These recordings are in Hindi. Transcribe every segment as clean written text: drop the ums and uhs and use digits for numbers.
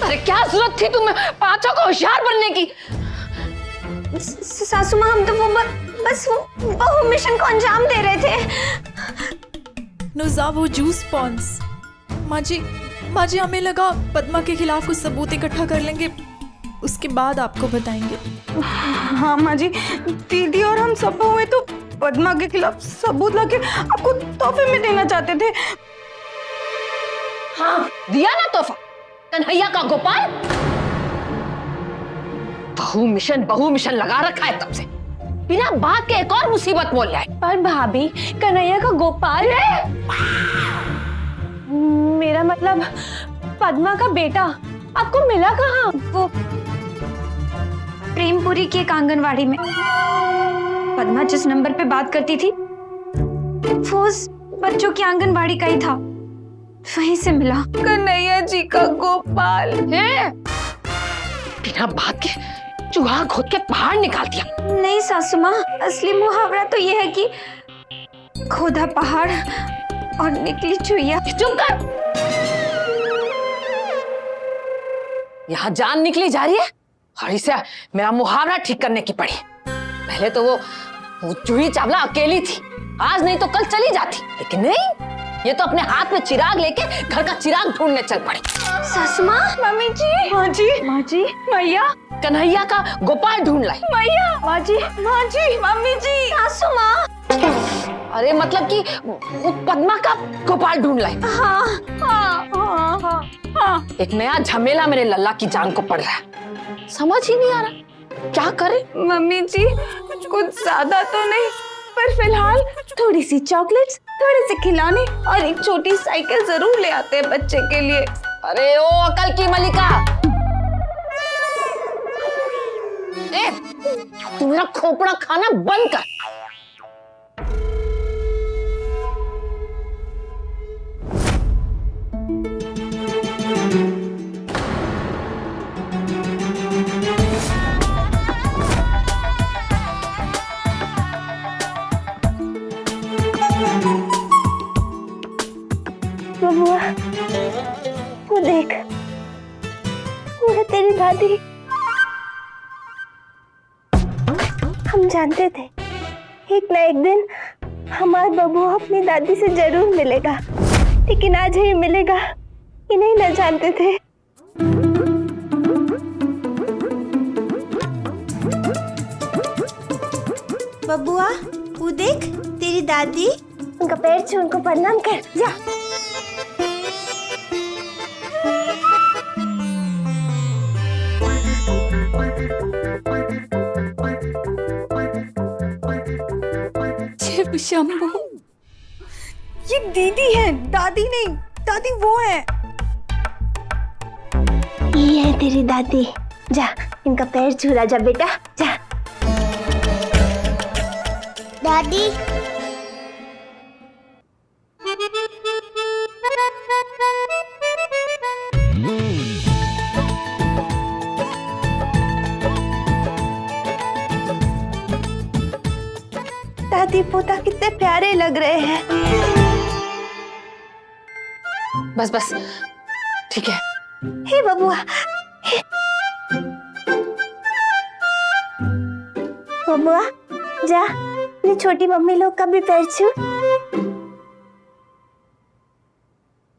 अरे क्या जरूरत थी तुम्हें पांचों को होशियार बनने की? सासू माँ, हम तो बस वो मिशन को अंजाम दे रहे थे। नुजा वो जूस पॉन्स। माँ जी हमें लगा पद्मा के खिलाफ कुछ सबूत इकट्ठा कर लेंगे, उसके बाद आपको बताएंगे। हाँ माँ जी, दीदी और हम सब हुए तो पद्मा के खिलाफ सबूत लाके आपको तोहफे में देना चाहते थे। हाँ दिया ना तोहफा, कन्हैया का गोपाल। बहु मिशन लगा रखा है तब से, बिना बात के एक और मुसीबत बोल रहा है। पर भाभी, कन्हैया का गोपाल मेरा मतलब पद्मा का बेटा आपको मिला कहाँ? वो प्रेमपुरी की एक आंगनवाड़ी में। पद्मा जिस नंबर पे बात करती थी वो उस बच्चों की आंगनवाड़ी का ही था, वहीं से मिला। कन्हैया जी का गोपाल है? बिना बात के चूहा खोद के पहाड़ निकाल दिया। नहीं सासू माँ, असली मुहावरा तो ये है कि खोदा पहाड़ और निकली चुईया। चुप कर। यहाँ जान निकली जा रही है और इसे मेरा मुहावरा ठीक करने की पड़ी। पहले तो वो जूही चावला अकेली थी, आज नहीं तो कल चली जाती, लेकिन नहीं, ये तो अपने हाथ में चिराग लेके घर का चिराग ढूंढने चल पड़ी। सासू माँ, मम्मी जी, माँ जी, माँ जी, मैया, कन्हैया का गोपाल ढूंढ लाई। मैया, माँ जी, मम्मी जी, सासू माँ। अरे मतलब कि वो पद्मा का गोपाल ढूंढ लाई। हाँ हाँ हाँ हाँ हाँ। एक नया झमेला मेरे लल्ला की जान को पड़ रहा है, समझ ही नहीं आ रहा क्या करे। मम्मी जी, कुछ ज्यादा तो नहीं, पर फिलहाल थोड़ी सी चॉकलेट्स, थोड़े से खिलौने और एक छोटी साइकिल जरूर ले आते हैं बच्चे के लिए। अरे ओ अकल की मलिका, तू मेरा खोपड़ा खाना बंद कर। बबुआ, वो देख, वो है तेरी दादी। हम जानते थे एक ना एक दिन हमारा बबुआ अपनी दादी से जरूर मिलेगा, लेकिन आज ही मिलेगा ये नहीं ना जानते थे। बबुआ, वो देख तेरी दादी। उनका पैर छू, उनको प्रणाम कर जा। शंभू, ये दीदी है, दादी नहीं, दादी वो है। ये है तेरी दादी, जा इनका पैर छू जा बेटा, जा। दादी, दादी पोता कितने प्यारे लग रहे हैं। बस बस ठीक है। हे बबुआ, बबुआ जा अपनी छोटी मम्मी लोग का भी पैर छू।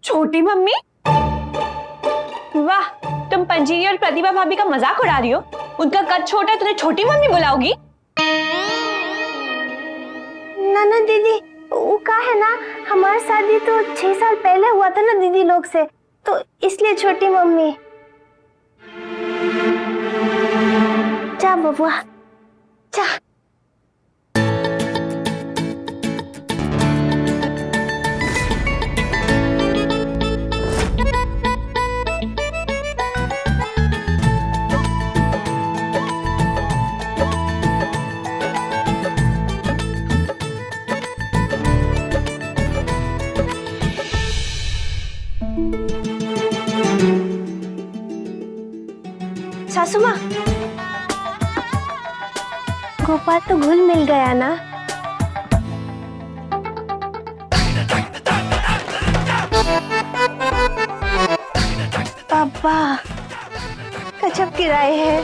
छोटी मम्मी? वाह, तुम पंजीरी और प्रतिभा भाभी का मजाक उड़ा रही हो। उनका कद छोटा है, तुम्हें छोटी मम्मी बुलाओगी? ना दीदी, वो का है ना, हमारी शादी तो 6 साल पहले हुआ था ना दीदी लोग से, तो इसलिए छोटी मम्मी। जा बबुआ जा। सासू माँ, गोपाल तो घुल मिल गया ना? पापा, गजब किराए हैं।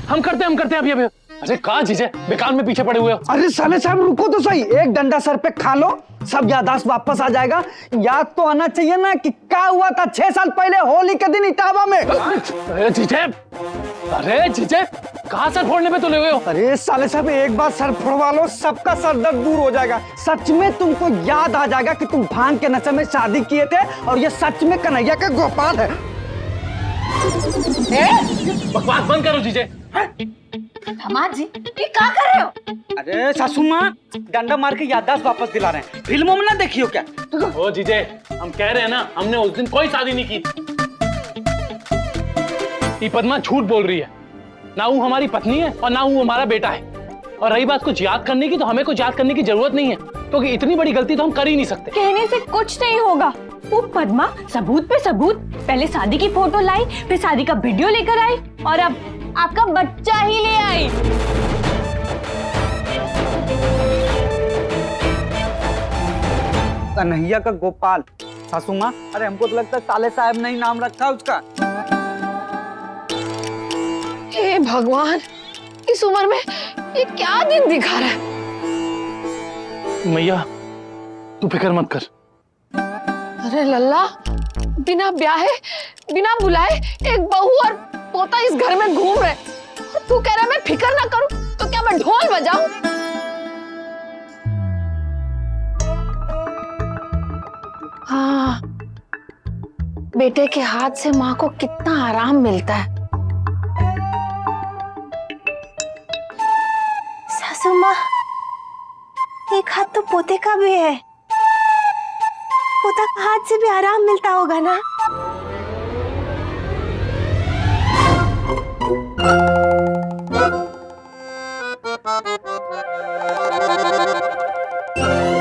हम करते हैं अभी अभी। अरे कहाँ जीजे बेकार में पीछे पड़े हुए हो। अरे साले साहब रुको तो सही, एक डंडा सर पे खा लो, सब याददाश्त वापस आ जाएगा। याद तो आना चाहिए ना कि क्या हुआ था 6 साल पहले होली के दिन इटावा में। अरे जीजे कहाँ सर फोड़ने पे तुले हुए हो। अरे साले साहब एक बार सर फोड़वा लो, सबका सर दर्द दूर हो जाएगा। सच में तुमको याद आ जाएगा कि तुम भांग के नशे में शादी किए थे और ये सच में कन्हैया का गोपाल है। बकवास बंद करो जीजे। दामाद जी ये क्या कर रहे हो? अरे सासू माँ डंडा मार के याददाश्त वापस दिला रहे हैं। फिल्मों में ना देखियो क्या? ओ जीजे हम कह रहे हैं ना, हमने उस दिन कोई शादी नहीं की। ये पद्मा झूठ बोल रही है, ना वो हमारी पत्नी है और ना वो हमारा बेटा है। और रही बात कुछ याद करने की, तो हमें कुछ याद करने की जरूरत नहीं है, क्योंकि इतनी बड़ी गलती तो हम कर ही नहीं सकते। कहने से कुछ नहीं होगा। वो पद्मा सबूत पे सबूत, पहले शादी की फोटो लाई, फिर शादी का वीडियो लेकर आई और अब आपका बच्चा ही ले आई। कन्हैया का गोपाल। सासू माँ अरे हमको तो लगता है साले साहब ने ही नाम रखा उसका। हे भगवान, इस उम्र में ये क्या दिन दिखा रहा है? मैया तू फिक्र मत कर। अरे लल्ला, बिना ब्याहे बिना बुलाए एक बहू और पोता इस घर में घूम रहे, और तू कह रहा मैं फिक्र ना करूं, तो क्या मैं ढोल बजाऊं? हाँ, बेटे के हाथ से माँ को कितना आराम मिलता है। सासू माँ एक हाथ तो पोते का भी है, पोता का हाथ से भी आराम मिलता होगा ना।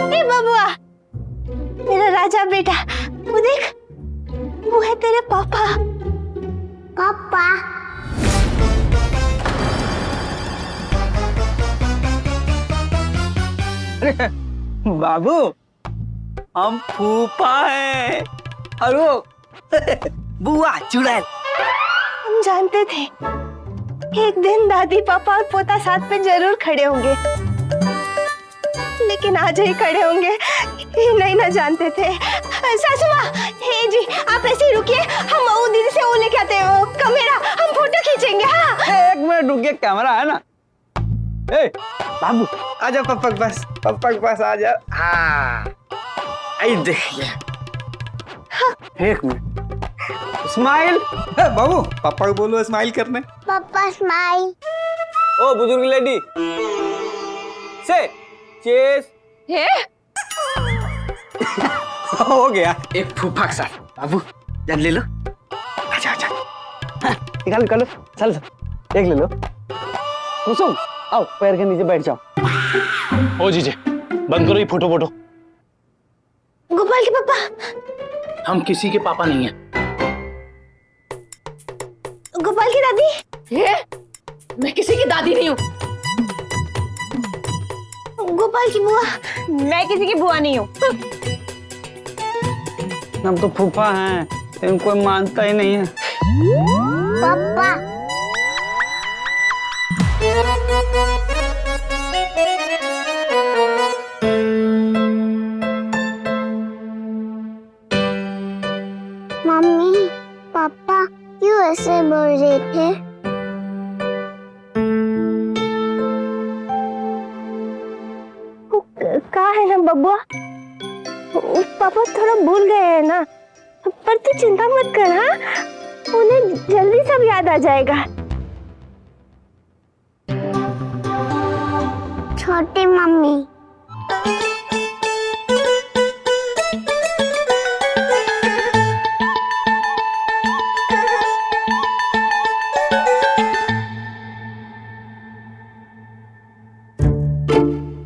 ए बबुआ, मेरा राजा बेटा, वो देख, वो है तेरे पापा। पापा बाबू हम फूफा हैं और वो बुआ चुड़ैल। हम जानते थे एक दिन दादी पापा और पोता साथ में जरूर खड़े होंगे, लेकिन आज ही खड़े होंगे ये नहीं ना जानते थे। सासू माँ, हे जी आप ऐसे ही रुकिए, हम वो दीदी से वो लेके आते हैं कैमरा, हम फोटो खींचेंगे। हाँ एक मिनट रुकिए, कैमरा है ना। ए बाबू आजा पप्पा के पास आजा। हाँ आई देखिए, एक मिनट स्माइल। बाबू पापा को बोलो स्माइल करने। पापा स्माइल। ओ बुजुर्ग लेडी से चेस। ये हो गया एक फूफा के साथ। बाबू जान ले लो, आजा आजा। हाँ, निकालो चल एक ले लो। कुसुम आओ पैर के नीचे बैठ जाओ। ओ जीजे बंद करो ये फोटो। गोपाल के पापा। हम किसी के पापा नहीं हैं। गोपाल की दादी। ये मैं किसी की दादी नहीं हूँ। गोपाल की बुआ। मैं किसी की बुआ नहीं हूँ। हम तो फूफा हैं, इनको कोई मानता ही नहीं है। पापा मम्मी पापा क्यों ऐसे बोल रहे थे? कहा है ना बबुआ, पापा थोड़ा भूल गए हैं ना, पर तू चिंता मत कर। हाँ उन्हें जल्दी सब याद आ जाएगा। छोटी मम्मी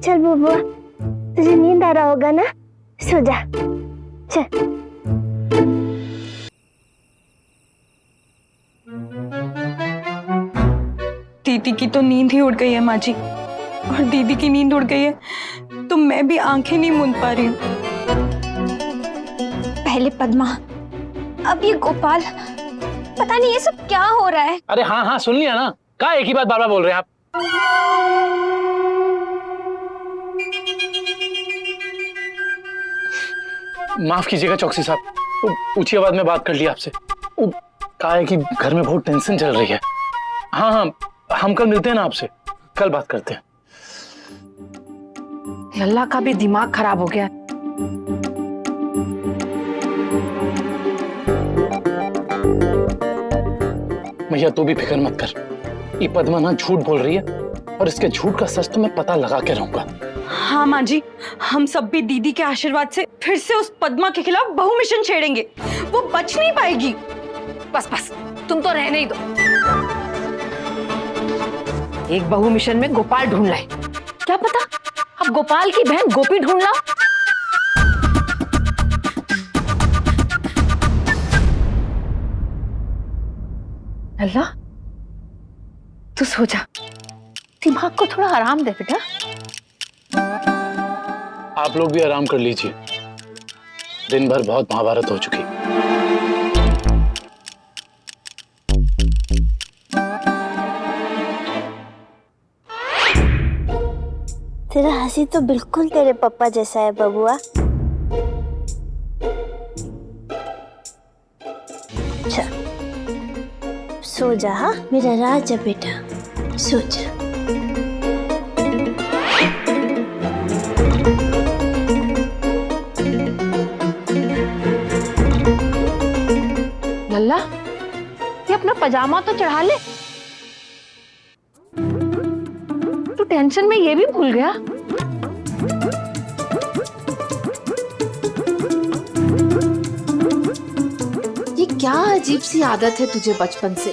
चल बबुआ, तुझे नींद आ रहा होगा ना, सो जा चल। दीदी की तो नींद ही उड़ गई है माँ जी, और दीदी की नींद उड़ गई है तो मैं भी आंखें नहीं मूंद पा रही हूँ। पहले पद्मा, अब ये गोपाल, पता नहीं ये सब क्या हो रहा है। अरे हाँ हाँ सुन लिया ना, क्या एक ही बात बार बार बोल रहे हैं आप। माफ कीजिएगा चौकसी साहब, ऊंची आवाज में बात कर ली आपसे। कहा है कि घर में बहुत टेंशन चल रही है। हाँ हाँ हम कल मिलते हैं ना आपसे, कल बात करते हैं। लल्ला का भी दिमाग खराब हो गया। भैया तू भी फिक्र मत कर, ये पद्मा ना झूठ बोल रही है और इसके झूठ का सच तो मैं पता लगा के रहूंगा। हाँ माँ जी, हम सब भी दीदी के आशीर्वाद से फिर से उस पद्मा के खिलाफ बहु मिशन छेड़ेंगे। वो बच नहीं पाएगी। बस बस तुम तो रहने ही दो। एक बहू मिशन में गोपाल ढूंढ लाए, क्या पता अब गोपाल की बहन गोपी ढूंढ ला। अल्लाह तू सो जा, दिमाग को थोड़ा आराम दे बेटा। आप लोग भी आराम कर लीजिए, दिन भर बहुत महाभारत हो चुकी। तेरा हंसी तो बिल्कुल तेरे पापा जैसा है बबुआ। अच्छा सो जा, हाँ मेरा राजा बेटा, सो जा। लल्ला ये अपना पजामा तो चढ़ा ले, तू टेंशन में ये भी भूल गया। ये क्या अजीब सी आदत है तुझे बचपन से।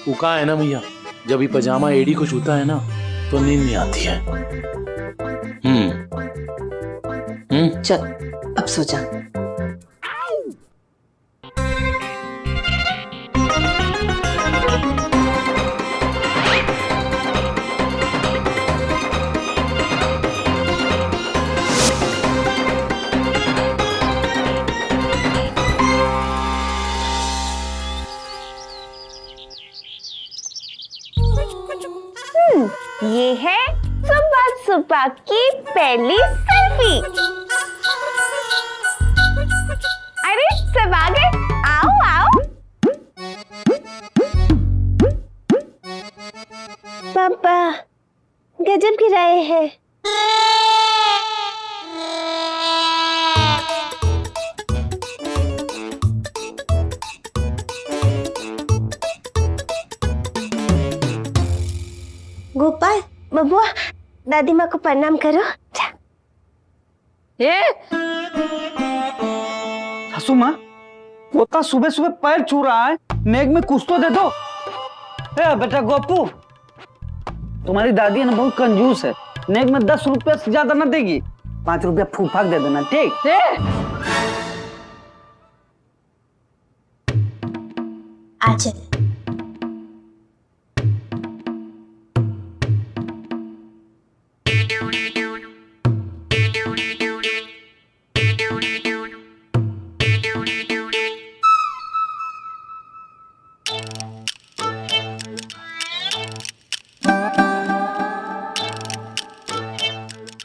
वो कहा है ना भैया, जब ये पजामा एड़ी को छूता है ना तो नींद नहीं आती है। चल अब सो जा। ये है सुबह सुबह की पहली सेल्फी। अरे सब आ गए, आओ आओ। पापा गजब गिराए हैं। गोपाल बबुआ, दादी माँ को प्रणाम करो। ये सासू माँ, पोता सुबह सुबह पैर छू रहा है, नेक में कुछ तो दे दो। ए बेटा गोपू, तुम्हारी दादी है ना बहुत कंजूस है, नेक में 10 रुपया से ज्यादा ना देगी, 5 रुपया फूफाक दे देना, ठीक? अच्छा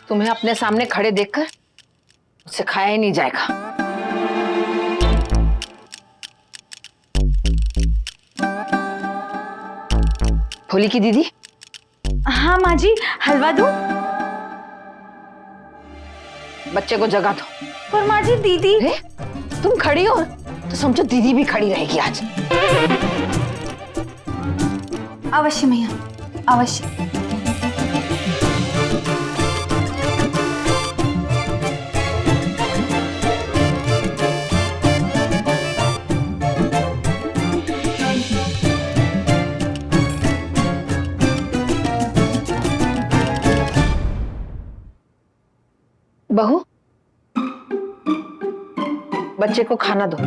तुम्हें अपने सामने खड़े देखकर मुझसे खाया ही नहीं जाएगा। भोली की दीदी। हाँ माँ जी, हलवा दूं? बच्चे को जगा दो। पर माँ जी दीदी। तुम खड़ी हो तो समझो दीदी भी खड़ी रहेगी आज। अवश्य मैया, अवश्य। बहू बच्चे को खाना दो।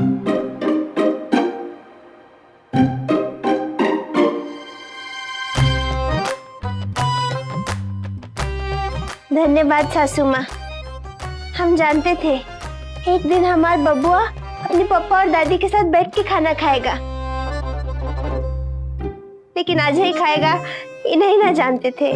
धन्यवाद सासू माँ। हम जानते थे एक दिन हमारा बबुआ अपने पापा और दादी के साथ बैठ के खाना खाएगा, लेकिन आज ही खाएगा ये नहीं ना जानते थे।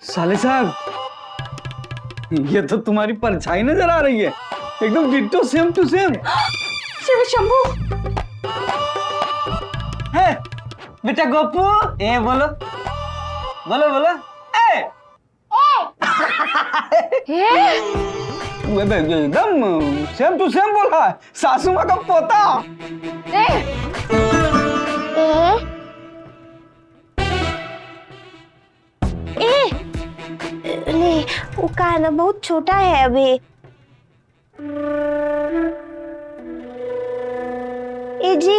साले साहब, ये तो तुम्हारी परछाई नजर आ रही है, एकदम ditto same to same. Shiv Shambhu, है बेटा गोपू, ए बोलो बोलो बोलो, ए एकदम सेम टू सेम बोला है, सासू माँ का पोता। नहीं, वो कहा ना बहुत छोटा है अभी। ए जी,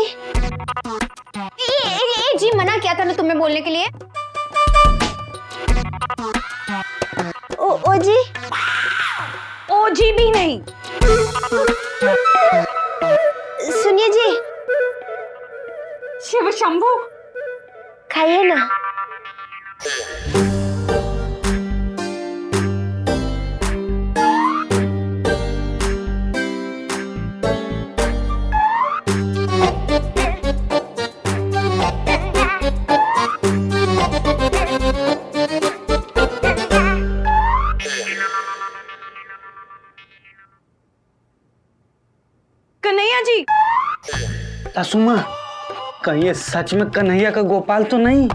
ए जी, मना किया था ना तुम्हें बोलने के लिए। ओ जी, ओ जी भी नहीं। सुनिए जी, शिव शंभू, खाइए ना। कन्हैया जी, सासू माँ, कहीं ये सच में कन्हैया का गोपाल तो नहीं?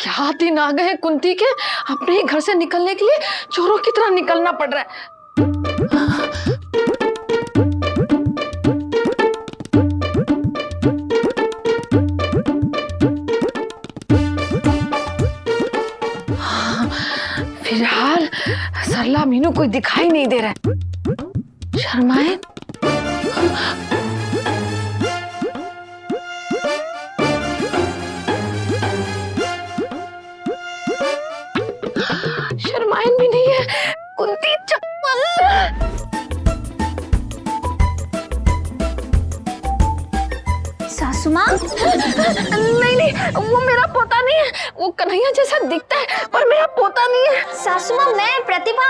क्या दिन आ गए कुंती के, अपने ही घर से निकलने के लिए चोरों की तरह निकलना पड़ रहा है। फिलहाल सरला मीनू कोई दिखाई नहीं दे रहा है। शर्माए, शर्मायन भी नहीं है। कुंती चप्पल, सासू माँ, नहीं नहीं, वो मेरा पोता नहीं है। वो कन्हैया जैसा दिखता है पर मेरा पोता नहीं है। सासू माँ, मैं प्रतिभा।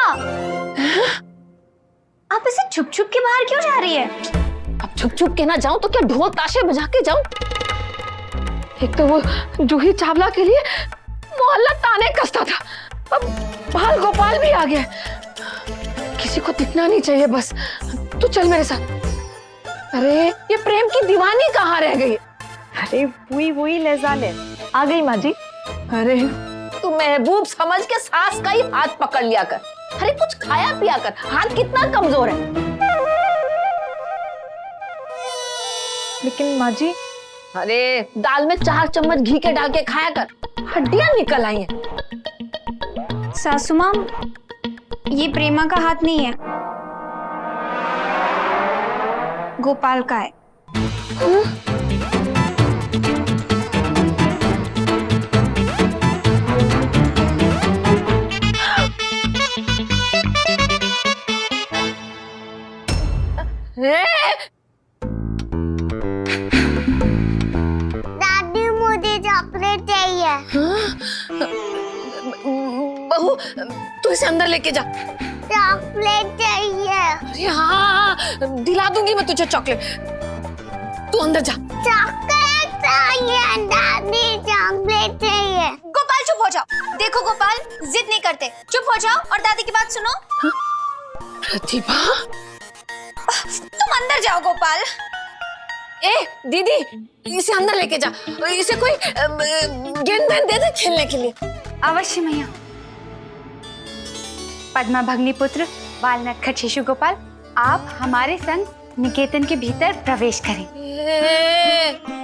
आप ऐसे छुप छुप के बाहर क्यों जा रही है? अब छुप छुप के ना जाऊं तो क्या ढोल ताशे बजा के जाऊं? एक तो वो जूही चावला के लिए मोहल्ला ताने कसता था, अब बाल गोपाल भी आ गया। किसी को दिखना नहीं चाहिए बस। तू चल मेरे साथ। अरे ये प्रेम की दीवानी कहाँ रह गई? अरे वही ले जाने आ गई माँ जी। अरे तू महबूब समझ के सास का ही हाथ पकड़ लिया कर। अरे कुछ खाया पिया कर, हाथ कितना कमजोर है। लेकिन माँ जी, अरे दाल में 4 चम्मच घी के डाल के खाया कर, हड्डियां निकल आई हैं। सासू माँ, ये प्रेमा का हाथ नहीं है, गोपाल का है। दादी मुझे चॉकलेट चाहिए। बहू तू इसे अंदर लेके जा। चॉकलेट चाहिए। अरे हाँ, दिला दूंगी मैं तुझे चॉकलेट। तू अंदर जा। चॉकलेट चाहिए दादी, चॉकलेट चाहिए। गोपाल चुप हो जाओ। देखो गोपाल, जिद नहीं करते, चुप हो जाओ और दादी की बात सुनो। प्रतिभा, तुम तुम अंदर जाओ गोपाल। ए दीदी, इसे अंदर लेके जा, इसे कोई गेंद वैंद दे दे खेलने के लिए। अवश्य मैया। पद्मा भगनी पुत्र वालनखट शिशु गोपाल, आप हमारे संग निकेतन के भीतर प्रवेश करें।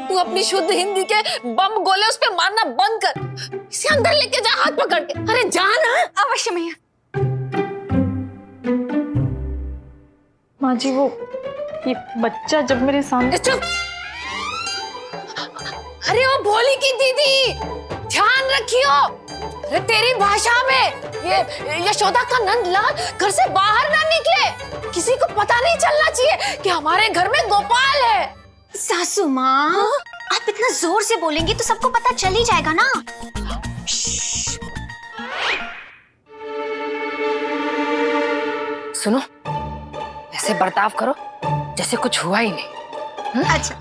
तू अपनी शुद्ध हिंदी के बम गोले उस पे मारना बंद कर, इसे अंदर लेके जा हाथ पकड़ के। अरे जा ना। अवश्य मैया। माँ जी वो ये बच्चा जब मेरे सामने। चुप। अरे वो भोली की दीदी, ध्यान रखियो। अरे तेरी भाषा में ये यशोदा का नंद लाल घर से बाहर ना निकले, किसी को पता नहीं चलना चाहिए कि हमारे घर में गोपाल है। सासू माँ, आप इतना जोर से बोलेंगी तो सबको पता चल ही जाएगा ना। सुनो, ऐसे बर्ताव करो जैसे कुछ हुआ ही नहीं। अच्छा।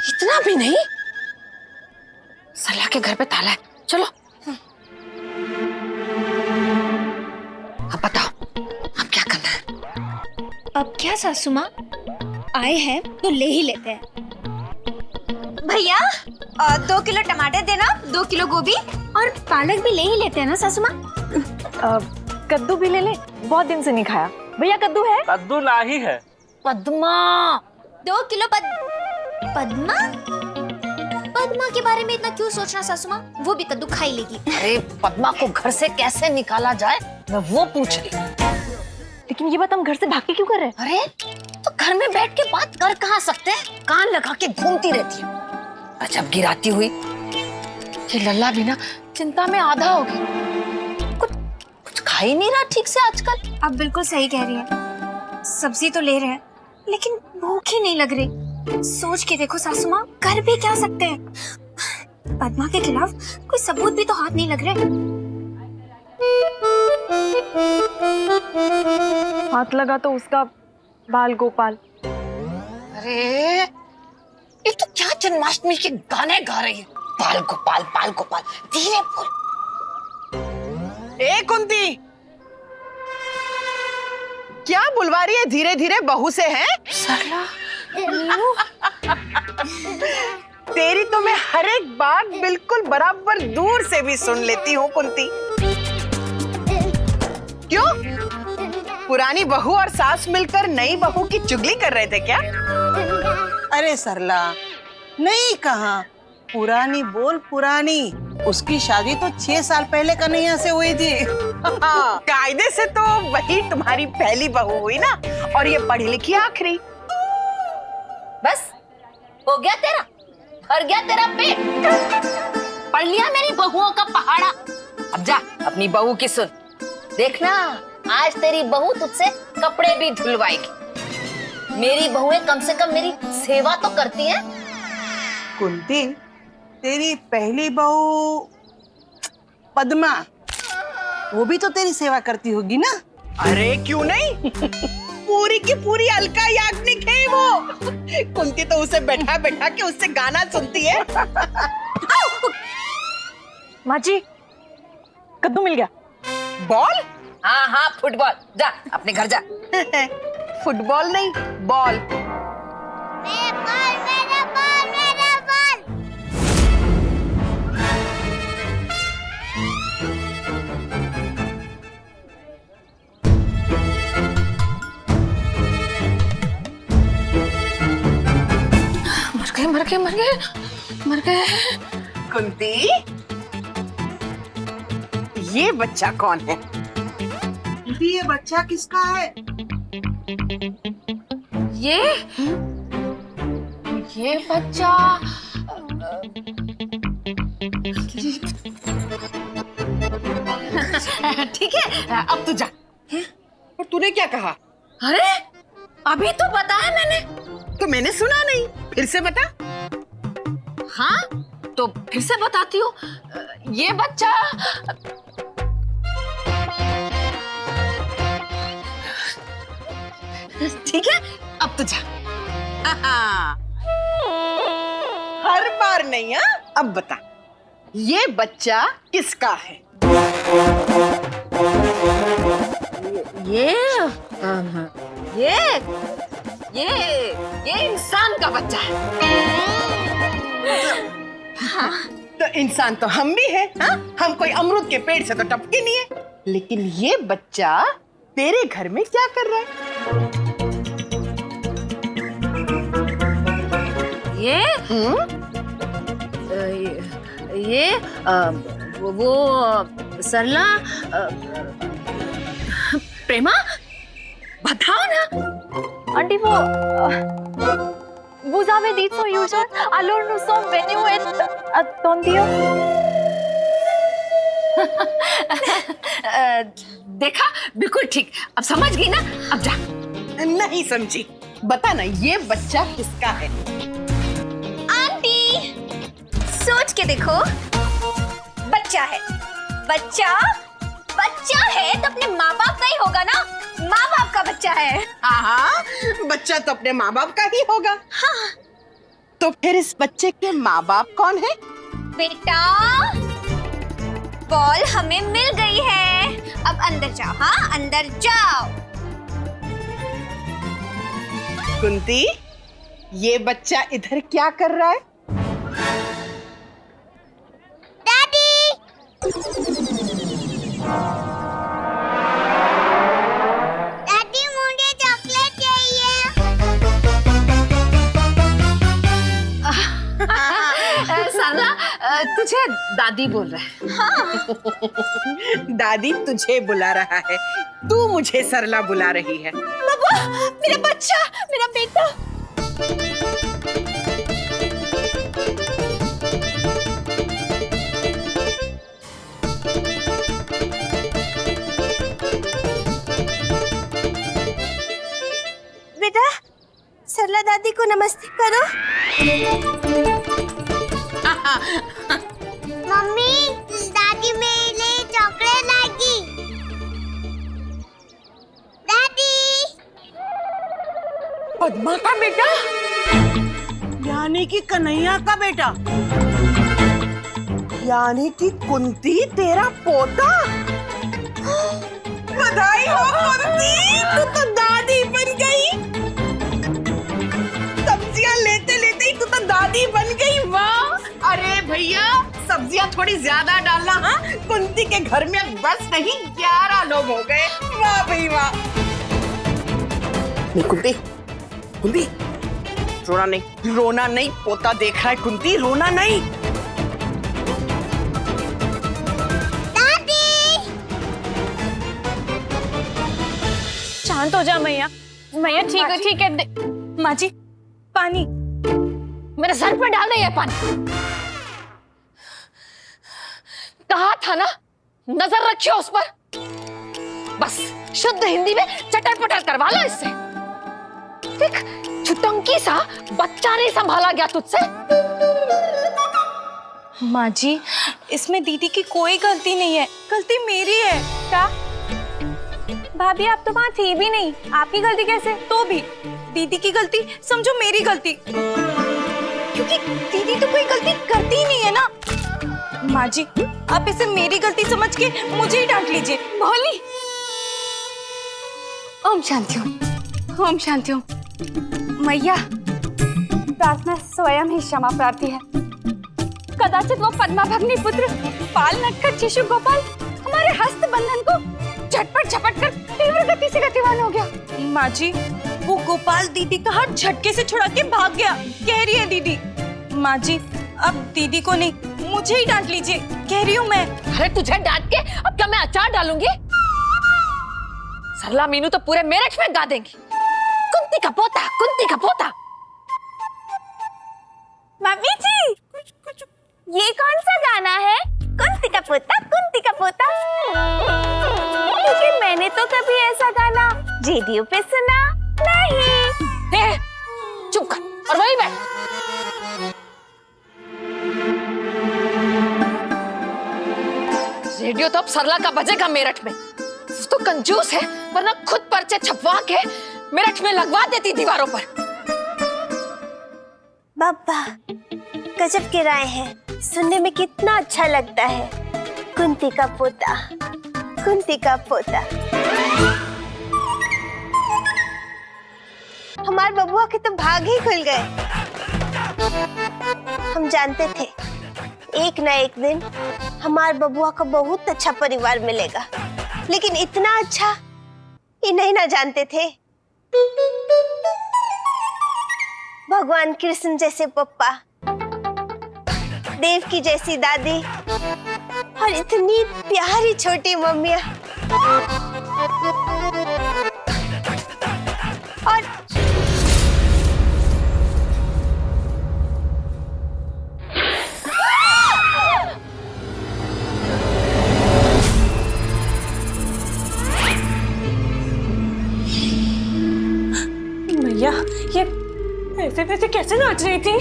इतना भी नहीं। सरला के घर पे ताला है, चलो। अब बताओ, अब क्या करना है? अब क्या सासू माँ, आए हैं तो ले ही लेते हैं। भैया 2 किलो टमाटर देना, 2 किलो गोभी और पालक भी ले ही लेते हैं ना सासू माँ। कद्दू भी ले ले, बहुत दिन से नहीं खाया। भैया कद्दू है? कद्दू लाही है। पद्मा 2 किलो पद्मा? पद्मा के बारे में इतना क्यों सोचना सासू माँ, वो भी कद्दू खा ही लेगी। अरे पद्मा को घर से कैसे निकाला जाए, मैं वो पूछ रही। लेकिन ये बात हम घर से भाग के क्यों कर रहे हैं? अरे तो घर में बैठ के बात कर कहाँ सकते हैं, कान लगा के घूमती रहती है। और जब गिराती हुई ये लल्ला भी ना चिंता में आधा हो गई, कुछ खा ही नहीं रहा ठीक से आजकल। आप बिल्कुल सही कह रही हैं, सब्जी तो ले रहे हैं लेकिन भूख ही नहीं लग रही। सोच के देखो सासू माँ, कर भी क्या सकते हैं। पद्मा के खिलाफ कोई सबूत भी तो हाथ नहीं लग रहे। हाथ लगा तो उसका बाल गोपाल। अरे ये तो क्या जन्माष्टमी के गाने गा रही है, बाल गोपाल, धीरे बोल। ए कुंती, क्या बुलवा रही है धीरे धीरे, बहू से है? सरला तेरी तो मैं हर एक बात बिल्कुल बराबर दूर से भी सुन लेती हूँ कुंती। क्यों? पुरानी बहू और सास मिलकर नई बहू की चुगली कर रहे थे क्या? अरे सरला, नहीं कहा, पुरानी बोल पुरानी। उसकी शादी तो 6 साल पहले कन्हैया से हुई थी। कायदे से तो वही तुम्हारी पहली बहू हुई ना, और ये पढ़ी लिखी आखिरी। बस हो गया तेरा, भर गया तेरा पेट, पढ़ लिया मेरी बहुओं का पहाड़ा। अब जा अपनी बहू की सुन, देखना आज तेरी बहू तुझसे कपड़े भी धुलवाएगी। मेरी बहुएं कम से कम मेरी सेवा तो करती हैं। कुंती, तेरी पहली बहू पद्मा, वो भी तो तेरी सेवा करती होगी ना? अरे क्यों नहीं, पूरी की पूरी अलका याग्निक है वो। कुंती तो उसे बैठा बैठा के उससे गाना सुनती है। माँ जी कद्दू मिल गया। बॉल? हाँ फुटबॉल, जा अपने घर जा। फुटबॉल नहीं, बॉल। मर गए। कुंती, ये बच्चा कौन है? ये बच्चा किसका है? ये बच्चा ठीक है, अब तू जा। और तूने क्या कहा? अरे अभी तो बताया मैंने। तो मैंने सुना नहीं, फिर से बता। हाँ तो फिर से बताती हूँ, ये बच्चा ठीक है, अब तो जा। हर बार नहीं, हाँ? अब बता, ये बच्चा किसका है? ये इंसान का बच्चा है। तो इंसान तो हम भी हैं, हाँ? हम कोई अमरूद के पेड़ से तो टपके नहीं है। लेकिन ये बच्चा तेरे घर में क्या कर रहा है? वो सरला प्रेमा बताओ ना। Auntie, wo sabe dit so usual, allora non so veniu et tondio. देखा, बिल्कुल ठीक। अब समझ गई ना? अब जा। नहीं समझी, बता ना ये बच्चा किसका है? आंटी, सोच के देखो, बच्चा है, बच्चा है तो अपने माँ बाप का ही होगा ना, माँ बाप का बच्चा है। हाँ, बच्चा तो अपने माँ बाप का ही होगा। हाँ। तो फिर इस बच्चे के माँ बाप कौन है? बेटा, बॉल हमें मिल गई है, अब अंदर जाओ। हाँ, अंदर जाओ। कुंती, ये बच्चा इधर क्या कर रहा है? दादी, मुझे चॉकलेट चाहिए। सरला, तुझे दादी बोल रहा है। दादी तुझे बुला रहा है, तू मुझे सरला बुला रही है। बाबा, मेरा बच्चा, मेरा बेटा। बेटा, सरला दादी को नमस्ते करो। मम्मी, दादी मेरे लिए चॉकलेट लाएगी। दादी, पद्मा का बेटा, यानी कि कन्हैया का बेटा, यानी कि कुंती तेरा पोता। बधाई हो कुंती, तू तो दादी बन गई। सब्जियां लेते लेते ही तू तो दादी बन गई। वाह! अरे भैया, सब्जियां थोड़ी ज्यादा डालना। हाँ, कुंती के घर में बस नहीं 11 लोग हो गए। वाह भाई वाह। नहीं कुंती, कुंती, रोना नहीं, पोता देख रहा है। कुंती, रोना नहीं। शांत हो जा मैया। मैया ठीक है। माँ जी, पानी। मेरे सर पर डाल दे ये पानी। कहा था ना, नजर रखियो उस पर। बस शुद्ध हिंदी में चटर पटर करवा लो इससे। देख, छुटंकी सा बच्चा नहीं संभाला गया तुझसे। माँ जी, इसमें दीदी की कोई गलती नहीं है, गलती मेरी है। क्या भाभी, आप तो वहाँ थी भी नहीं, आपकी गलती कैसे? तो भी दीदी की गलती समझो मेरी गलती, क्योंकि दीदी तो कोई गलती करती ही नहीं है ना। माँ जी, आप इसे मेरी गलती समझ के मुझे ही डांट लीजिए। भोली। ओम शांति ओम, ओम शांति ओम। मैया, प्रार्थना स्वयं ही क्षमा प्रार्थी है। कदाचित वो पद्मा भगनी पुत्र पाल नटखट शिशु गोपाल हमारे हस्त बंधन को झटपट झपट कर तीव्र गति से गतिवान हो गया। माँ जी, वो गोपाल दीदी का हाथ झटके से छुड़ा के भाग गया, कह रही है दीदी। माँ जी, अब दीदी को नहीं, मुझे ही डांट लीजिए, कह रही हूँ मैं। अरे तुझे डांट के अब क्या मैं अचार डालूंगी? सरला मीनू तो पूरे मेरठ में गा देंगी, कुंती का पोता, कुंती का पोता। मम्मी जी, ये कौन सा गाना है? कुंती का पोता, कुंती का पोता। लेकिन मैंने तो कभी ऐसा गाना रेडियो पे सुना नहीं। चुप कर और वहीं बैठ। रेडियो तो अब सरला का बजेगा मेरठ में। तो कंजूस है, वरना खुद पर्चे छपवा के मेरठ में लगवा देती दीवारों पर। बाबा, गजब के राय है, सुनने में कितना अच्छा लगता है। कुंती का पोता, कुंती का पोता। हमारे बबुआ के तो भाग ही खुल गए। हम जानते थे एक ना एक दिन हमारे बबुआ को बहुत अच्छा परिवार मिलेगा, लेकिन इतना अच्छा ये नहीं ना जानते थे। भगवान कृष्ण जैसे पप्पा, देव की जैसी दादी और इतनी प्यारी छोटी मम्मियाँ और मैया ये ऐसे वैसे कैसे नाच रही थी?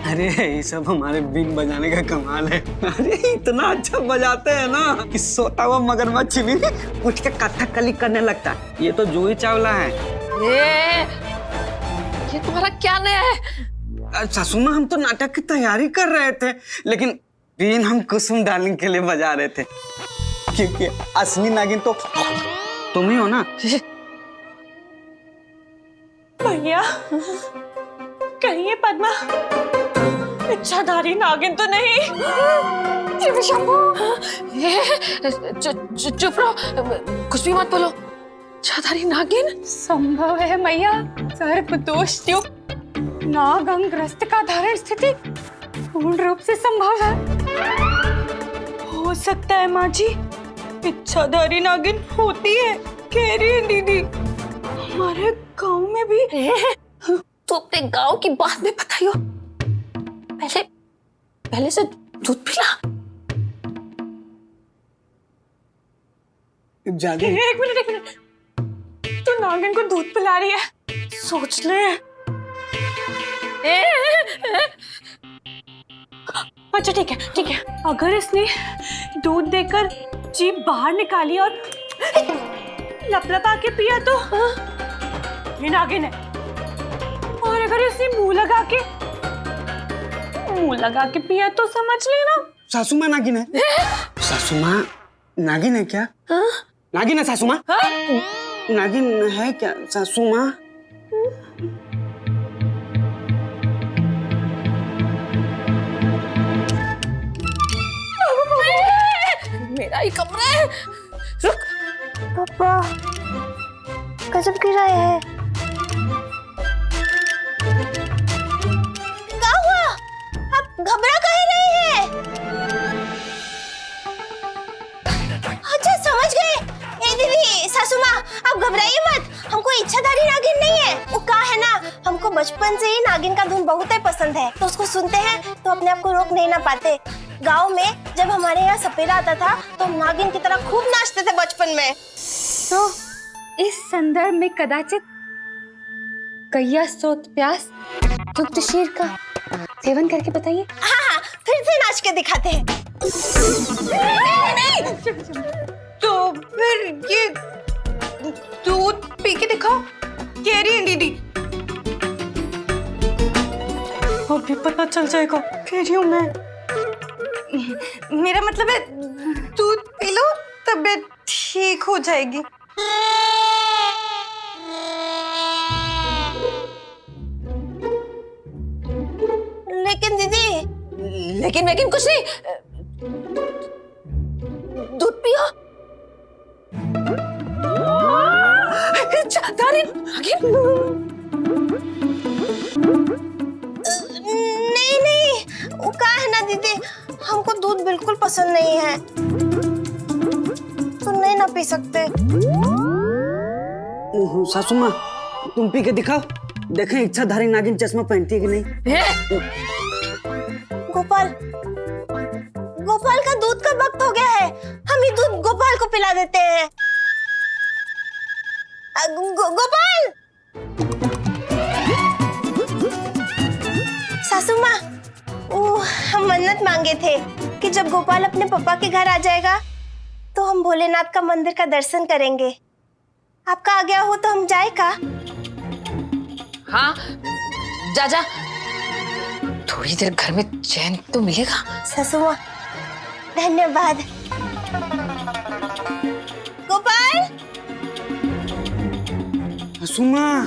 अरे ये सब हमारे बीन बजाने का कमाल है। अरे इतना अच्छा बजाते हैं ना कि सोता हुआ मगरमच्छ भी उठ के कथकली करने लगता है। ये तो जूही चावला है। ये तुम्हारा क्या नया है? सासू माँ, हम तो नाटक की तैयारी कर रहे थे, लेकिन बीन हम कुसुम डार्लिंग के लिए बजा रहे थे, क्योंकि असली नागिन तो तुम ही हो ना। भैया कहीं ये पद्मा इच्छाधारी नागिन तो नहीं? चुप रहो, कुछ भी मत बोलो। इच्छाधारी नागिन संभव है मैया। सर्प दोष युक्त नागंग ग्रस्त का धारण स्थिति पूर्ण रूप से संभव है। हो सकता है माँ जी इच्छाधारी नागिन होती है, कह रही है दीदी। हमारे गांव में भी। तो अपने गांव की बात में बताइयो, पहले से दूध पिला। एक मिनट, तू नागिन को दूध पिला रही है? सोच ले। अच्छा ठीक है, अगर इसने दूध देकर जीभ बाहर निकाली और लपलपा के पिया तो ये नागिन है। और अगर इसने मुंह लगा के पिया तो समझ लेना सासू माँ नागिन है। सासू माँ नागिन है क्या? नागिन है सासू माँ? नागिन है क्या सासू माँ? मेरा ही कमरा है। रुक। पापा गजब गिरा है। क्या हुआ? आप घबरा काहे रहे हैं? अच्छा समझ गए। ए दीदी, सासू माँ, आप घबराइए मत। हमको इच्छाधारी नागिन नहीं है। वो क्या है ना, हमको बचपन से ही नागिन का धुन बहुत ही पसंद है, तो उसको सुनते हैं तो अपने आप को रोक नहीं ना पाते। गांव में जब हमारे यहाँ सपेरा आता था तो हम नागिन की तरह खूब नाचते थे बचपन में। तो इस संदर्भ में कदाचित गैया स्रोत प्यास दुग्ध क्षीर का सेवन करके बताइए। हाँ, फिर से नाच के दिखाते हैं। नहीं। तो फिर ये दूध पी के दिखाओ, कह रही है दीदी। अभी पता चल जाएगा, कह रही हूँ मैं। मेरा मतलब है दूध पी लो, तबीयत ठीक हो जाएगी। लेकिन दीदी, लेकिन कुछ नहीं। दूध पियो। इच्छाधारी नागिन। नहीं, वो क्या है ना दीदी, हमको दूध बिल्कुल पसंद नहीं है, तो नहीं ना पी सकते। सासू माँ, तुम पी के दिखाओ, देखें इच्छाधारी नागिन चश्मा पहनती है कि नहीं। गोपाल का दूध का वक्त हो गया है। हम ये दूध गोपाल को पिला देते हैं। गोपाल! सासू माँ, हम मन्नत मांगे थे कि जब गोपाल अपने पापा के घर आ जाएगा तो हम भोलेनाथ का मंदिर का दर्शन करेंगे। आपका आ गया हो तो हम जाए का? हाँ, जा। थोड़ी देर घर में चैन तो मिलेगा। सासू माँ, धन्यवाद। गोपाल! सासू माँ।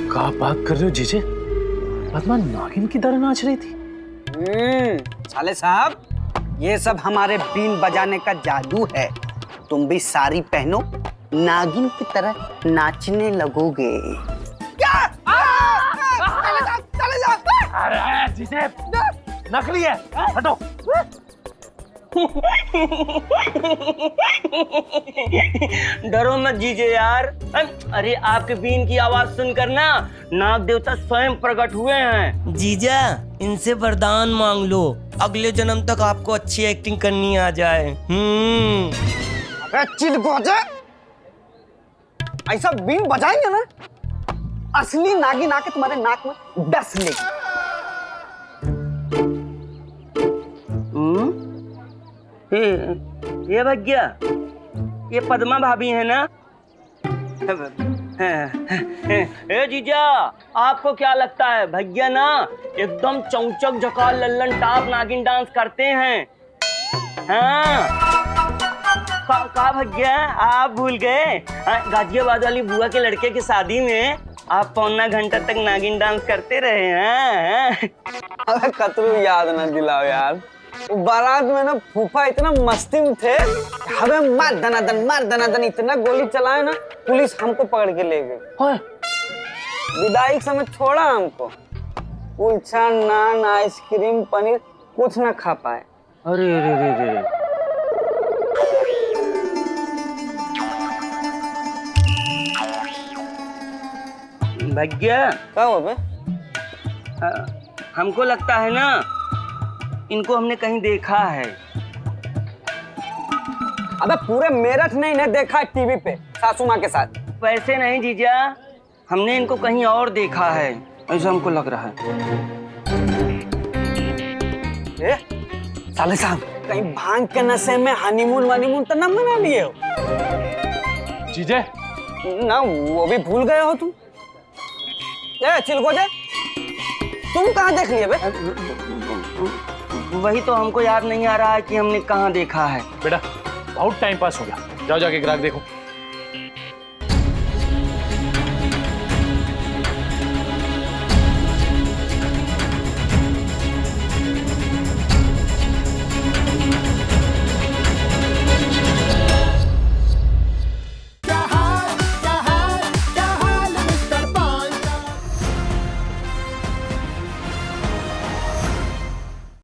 क्या बात कर रहे हो जीजे? पद्मा नागिन की तरह नाच रही थी। साले साहब, ये सब हमारे बीन बजाने का जादू है। तुम भी साड़ी पहनो, नागिन की तरह नाचने लगोगे। अरे जीजे नकली है, हटो। डरो मत जीजे यार। अरे आपके बीन की आवाज सुनकर ना नाग देवता स्वयं प्रकट हुए हैं। जीजा इनसे वरदान मांग लो, अगले जन्म तक आपको अच्छी एक्टिंग करनी आ जाए। अबे चिलगोजे, ऐसा बीन बजाएंगे ना, असली नागिन आके तुम्हारे नाक में डस लेगी। ये भैया, ये पद्मा भाभी है ना? ए जीजा, आपको क्या लगता है भैया ना एकदम चौचक झकाल लल्लन टाप नागिन डांस करते हैं। हाँ का भैया आप भूल गए? गाजियाबाद वाली बुआ के लड़के की शादी में आप पौना घंटा तक नागिन डांस करते रहे हैं। अबे कतरू याद ना दिलाओ यार। बारात में ना फूफा इतना मस्ती में थे, हमें मार दनादन इतना गोली चलाए ना, पुलिस हमको पकड़ के ले गई। विदाई के समय छोड़ा हमको। कुलचा, नान, आइसक्रीम, पनीर कुछ ना खा पाए। अरे रे रे रे। भैया क्या हुआ बे? हमको लगता है ना इनको हमने कहीं देखा है। अबे पूरे मेरठ ने इन्हें देखा है टीवी पे सासू माँ के साथ। वैसे नहीं जीजा, हमने इनको कहीं और देखा है, ऐसा हमको लग रहा है। साले साहब, कहीं भांग के नशे में हनीमून वनीमून तो न मना लिए हो? जीजे ना वो भी भूल गए हो तुम। चिलगोजे, तुम कहाँ देख लिए बे? वही तो हमको याद नहीं आ रहा है कि हमने कहाँ देखा है। बेटा बहुत टाइम पास हो गया, जाओ जाके ग्राहक देखो।